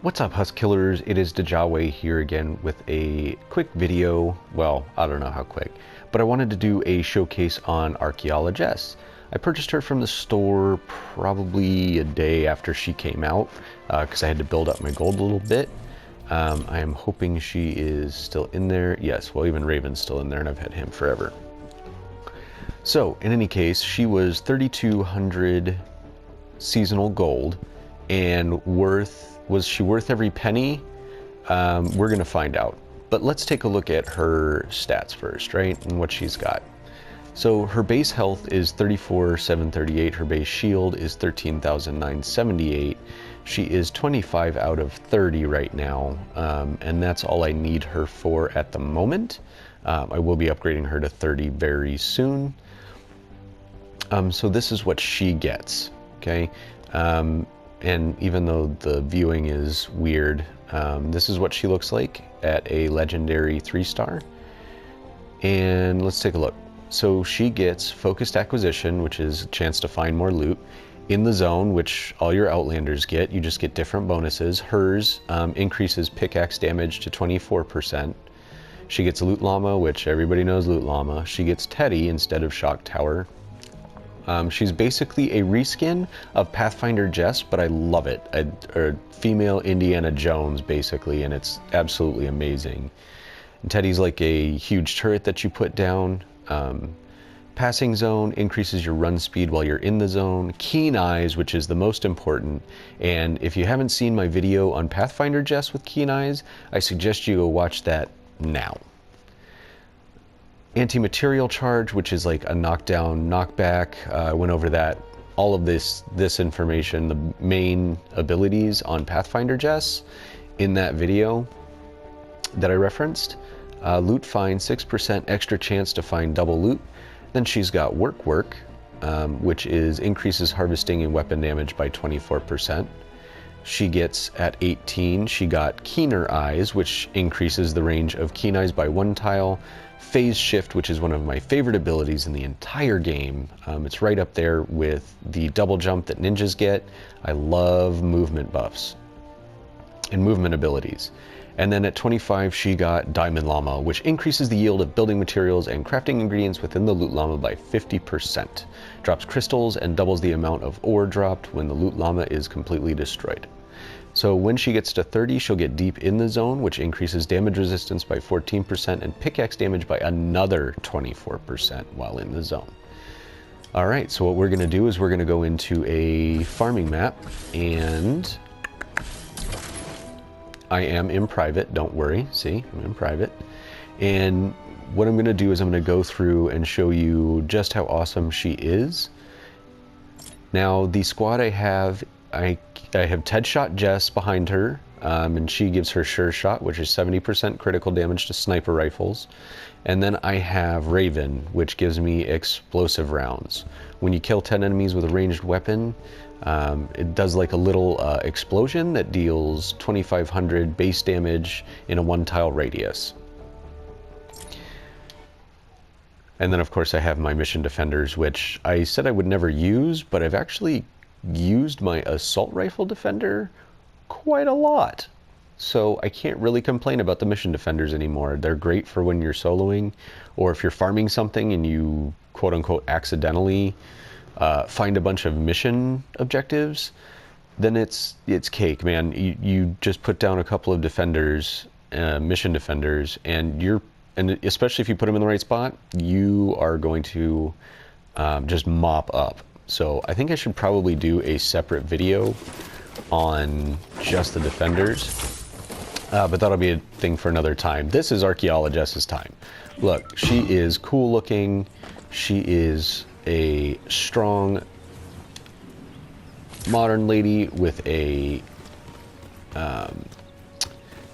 What's up, Husk Killers? It is Dajaway here again with a quick video. Well, I don't know how quick, but I wanted to do a showcase on Archaeolo-Jess. I purchased her from the store probably a day after she came out because I had to build up my gold a little bit. I am hoping she is still in there. Yes, well, even Raven's still in there, and I've had him forever. So, in any case, she was 3,200 seasonal gold, and was she worth every penny? We're gonna find out. But let's take a look at her stats first, right? And what she's got. So her base health is 34,738. Her base shield is 13,978. She is 25 out of 30 right now, and that's all I need her for at the moment. I will be upgrading her to 30 very soon. So this is what she gets, okay? And even though the viewing is weird, this is what she looks like at a legendary 3-star. And let's take a look. So she gets focused acquisition, which is a chance to find more loot. In the zone, which all your outlanders get, you just get different bonuses. Hers increases pickaxe damage to 24%. She gets Loot Llama, which everybody knows Loot Llama. She gets Teddy instead of Shock Tower. She's basically a reskin of Pathfinder Jess, but I love it. A female Indiana Jones, basically, and it's absolutely amazing. And Teddy's like a huge turret that you put down. Passing zone increases your run speed while you're in the zone. Keen Eyes, which is the most important. And if you haven't seen my video on Pathfinder Jess with Keen Eyes, I suggest you go watch that now. Anti-material charge, which is like a knockdown, knockback. I went over that. All of this information, the main abilities on Pathfinder Jess in that video that I referenced. Loot find, 6% extra chance to find double loot. Then she's got work, which is increases harvesting and weapon damage by 24%. She gets at 18, she got Keener Eyes, which increases the range of Keen Eyes by 1 tile. Phase Shift, which is one of my favorite abilities in the entire game. It's right up there with the double jump that ninjas get. I love movement buffs and movement abilities. And then at 25, she got Diamond Llama, which increases the yield of building materials and crafting ingredients within the Loot Llama by 50%. Drops crystals and doubles the amount of ore dropped when the Loot Llama is completely destroyed. So when she gets to 30, she'll get Deep in the Zone, which increases damage resistance by 14% and pickaxe damage by another 24% while in the zone. All right, so what we're gonna do is we're gonna go into a farming map, and I am in private, don't worry, see, I'm in private. And what I'm gonna do is I'm gonna go through and show you just how awesome she is. Now, the squad I have Ted Shot Jess behind her, and she gives her Sure Shot, which is 70% critical damage to sniper rifles. And then I have Raven, which gives me explosive rounds. When you kill 10 enemies with a ranged weapon, it does like a little explosion that deals 2,500 base damage in a 1-tile radius. And then of course I have my mission defenders, which I said I would never use, but I've actually used my assault rifle defender quite a lot. So I can't really complain about the mission defenders anymore. They're great for when you're soloing, or if you're farming something and you quote unquote accidentally find a bunch of mission objectives, then it's cake, man. You just put down a couple of defenders, mission defenders, and especially if you put them in the right spot, you are going to just mop up. So I think I should probably do a separate video on just the defenders, but that'll be a thing for another time. This is Archaeolo-Jess's time. Look, she is cool looking. She is a strong modern lady with a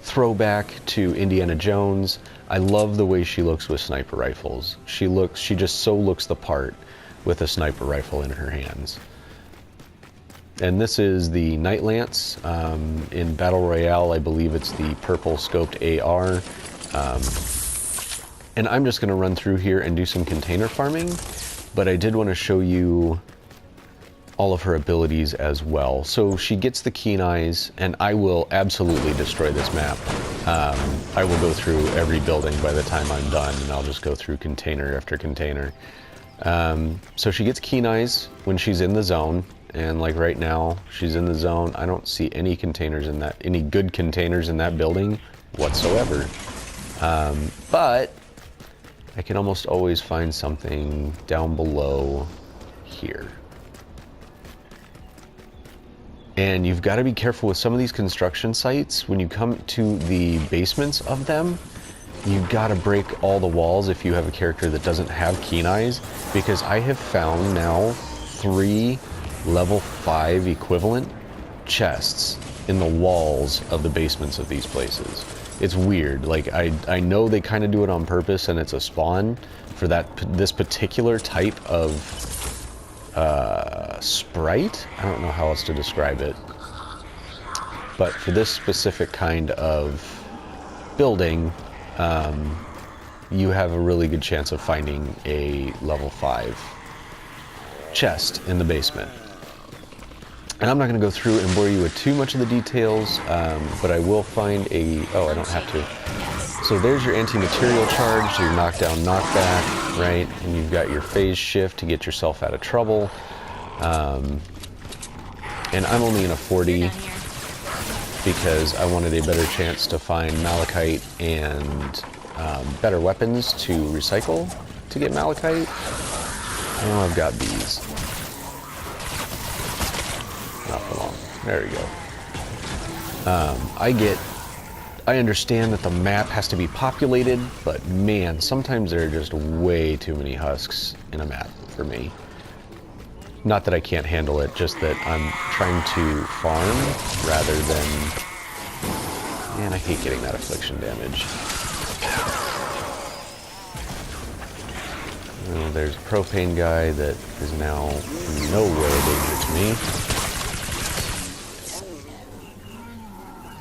throwback to Indiana Jones. I love the way she looks with sniper rifles. She just so looks the part with a sniper rifle in her hands. And this is the Night Lance. In Battle Royale, I believe it's the purple scoped AR. And I'm just gonna run through here and do some container farming, but I did want to show you all of her abilities as well. So she gets the keen eyes, and I will absolutely destroy this map. I will go through every building by the time I'm done, and I'll just go through container after container. So she gets keen eyes when she's in the zone, and like right now, she's in the zone. I don't see any containers in that, any good containers in that building whatsoever. But I can almost always find something down below here. And you've got to be careful with some of these construction sites. When you come to the basements of them, you've got to break all the walls if you have a character that doesn't have keen eyes, because I have found now 3 level 5 equivalent chests in the walls of the basements of these places. It's weird. Like, I know they kind of do it on purpose, and it's a spawn for this particular type of sprite. I don't know how else to describe it, but for this specific kind of building, you have a really good chance of finding a level 5 chest in the basement. And I'm not going to go through and bore you with too much of the details, but I will find a... Oh, I don't have to. So there's your anti-material charge, your knockdown, knockback, right? And you've got your phase shift to get yourself out of trouble. And I'm only in a 40 because I wanted a better chance to find malachite and better weapons to recycle to get malachite. Oh, I've got these. Not for long. There we go. I understand that the map has to be populated, but man, sometimes there are just way too many husks in a map for me. Not that I can't handle it, just that I'm trying to farm rather than... Man, I hate getting that affliction damage. Oh, there's a propane guy that is now in no way a danger to me.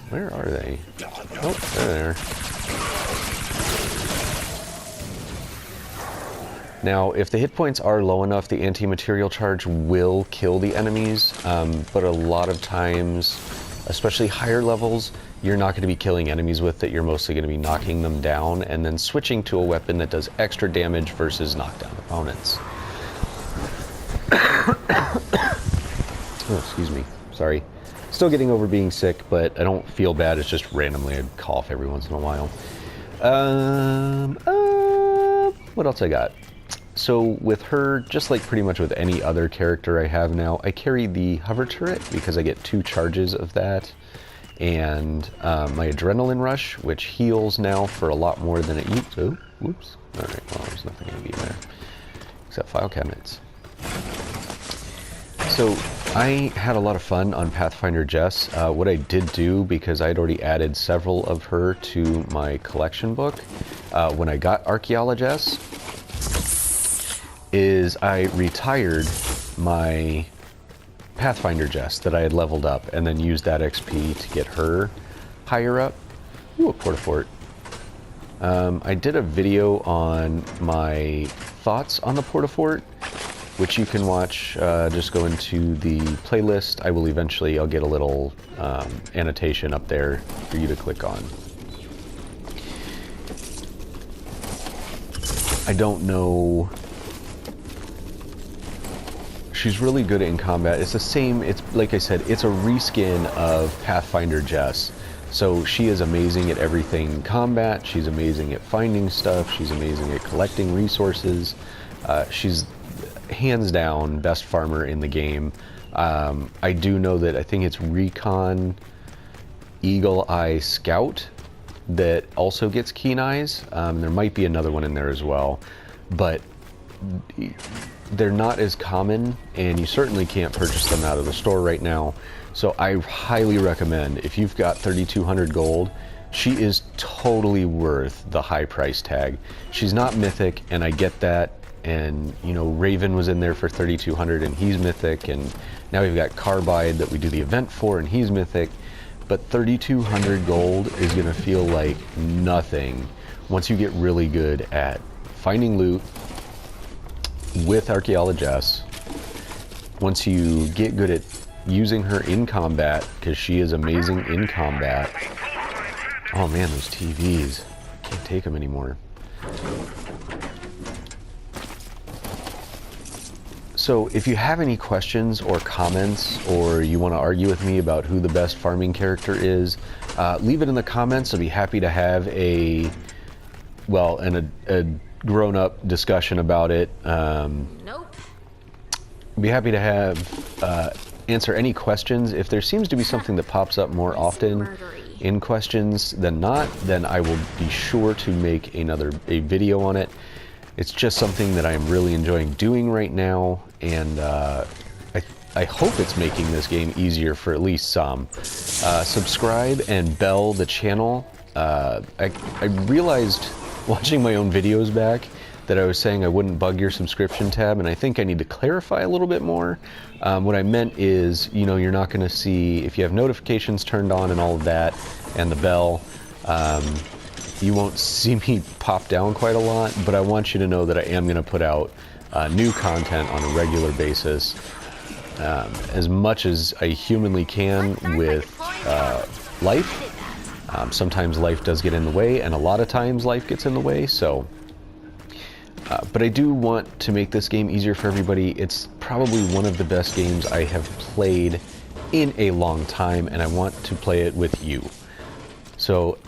Where are they? Oh, they're there. Now, if the hit points are low enough, the anti-material charge will kill the enemies, but a lot of times, especially higher levels, you're not going to be killing enemies with it. You're mostly going to be knocking them down and then switching to a weapon that does extra damage versus knockdown opponents. Oh, excuse me. Sorry. Still getting over being sick, but I don't feel bad. It's just randomly I cough every once in a while. What else I got? So with her, just like pretty much with any other character I have now, I carry the hover turret because I get 2 charges of that. And my adrenaline rush, which heals now for a lot more than it used to. Whoops. Alright, well, there's nothing going to be in there. Except file cabinets. So I had a lot of fun on Pathfinder-Jess. What I did do, because I had already added several of her to my collection book, when I got Archaeolo-Jess, is I retired my Pathfinder-Jess that I had leveled up and then used that XP to get her higher up. Ooh, a porta-fort. I did a video on my thoughts on the porta-fort, which you can watch. Just go into the playlist. I'll get a little annotation up there for you to click on. I don't know. She's really good in combat. It's the same, it's like I said, it's a reskin of Pathfinder-Jess. So she is amazing at everything in combat. She's amazing at finding stuff. She's amazing at collecting resources. She's hands down best farmer in the game. I do know that I think it's Recon Eagle Eye Scout that also gets keen eyes. There might be another one in there as well, but they're not as common, and you certainly can't purchase them out of the store right now. So I highly recommend, if you've got 3,200 gold, she is totally worth the high price tag. She's not mythic, and I get that. And you know, Raven was in there for 3,200 and he's mythic, and now we've got Carbide that we do the event for and he's mythic. But 3,200 gold is gonna feel like nothing once you get really good at finding loot with Archaeolo-Jess once you get good at using her in combat, because she is amazing in combat. Oh man, those TVs. Can't take them anymore. So if you have any questions or comments, or you want to argue with me about who the best farming character is, leave it in the comments. I'll be happy to have a grown-up discussion about it. Nope. I'd be happy to have answer any questions. If there seems to be something that pops up more often in questions than not, then I will be sure to make a video on it. It's just something that I'm really enjoying doing right now, and I hope it's making this game easier for at least some. Subscribe and bell the channel. I realized watching my own videos back that I was saying I wouldn't bug your subscription tab, and I think I need to clarify a little bit more. What I meant is, you know, you're not going to see, if you have notifications turned on and all of that, and the bell, you won't see me pop down quite a lot, but I want you to know that I am going to put out new content on a regular basis, as much as I humanly can with life. Sometimes life does get in the way, and a lot of times life gets in the way, so... but I do want to make this game easier for everybody. It's probably one of the best games I have played in a long time, and I want to play it with you. So,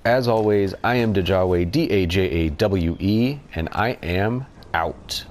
as always, I am Dajawe, D-A-J-A-W-E, and I am out.